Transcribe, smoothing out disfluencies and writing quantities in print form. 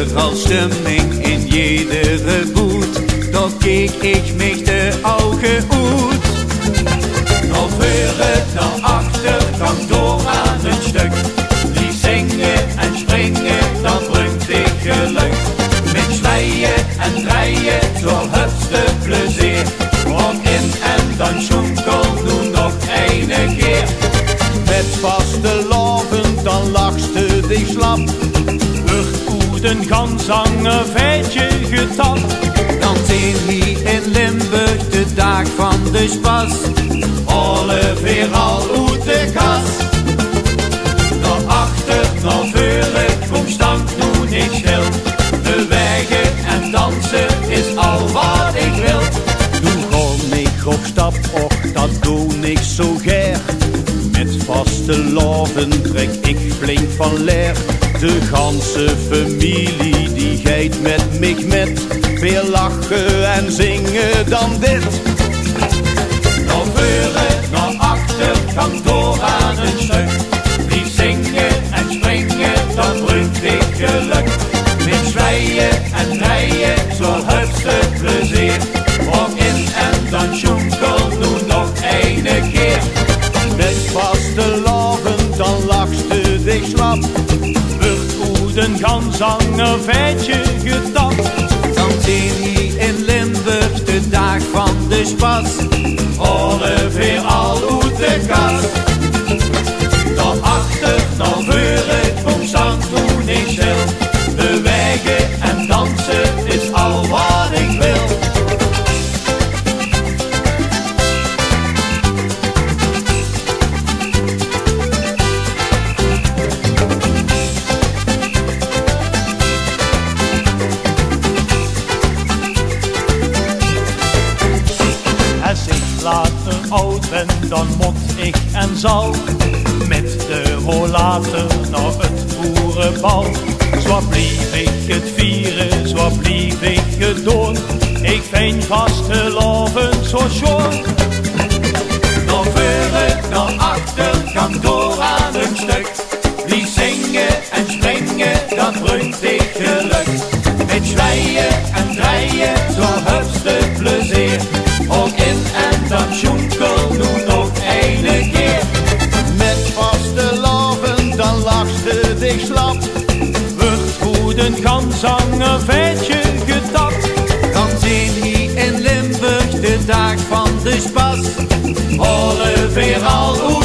überall Stimmung in jeder Boot, doch keek ich mich de Augen uit. Noch voren, noch achter, dann door aan een stuk. Die zingen en springen, dat brengt ik geluk. Met schleien en draaien, zo hupste plezier. Om in en dan schoenkel, nu nog een keer. Met vaste loven, dan lachste die slap. Den ganzange feitje getapt. Dan zien hier in Limburg de dag van de spas. Alle weer al uit de kas. Nog achter, nog voren, kom stank nu niet stil. Bewegen en dansen is al wat ik wil. Doe gewoon ik op stap, och dat doe ik zo ger. Met vaste loven trek ik flink van leer. De ganse familie die geit met mich met. Veel lachen en zingen dan dit. Nog voren, nog achter, kan door aan een stuk. Die zingen en springen, dat brengt ik geluk. Met zwijgen en draaien, zo hupste plezier. Om in en dan schoenkel, nu nog een keer. Met vaste loven, dan lachste dich slap. Den ganzange feitje getapt. Dan zien hier in Limburg de dag van de spas. Alle weer al uit de kas. Dan achter, dan voren, kom stank nu niet stil. Bewegen en dansen is al wat ik wil. Later oud ben, dan moet ik en zal met de rollator naar het boerenbal. Zo blief ik het vieren, zo blief ik het doen. Ik vind vaste loven zo schoon. Nog voren, nog achter, kan door aan een stuk. Die zingen en springen, dat brengt ik geluk. Met zwijgen en draaien, zo hupste plezier. Ook in en dan schoenkel, nu nog een keer. Met vaste loven, dan lachste dich slap. Wordt goed een ganzange feitje getapt. Dan zien hier in Limburg de dag van de spas. Alle weer al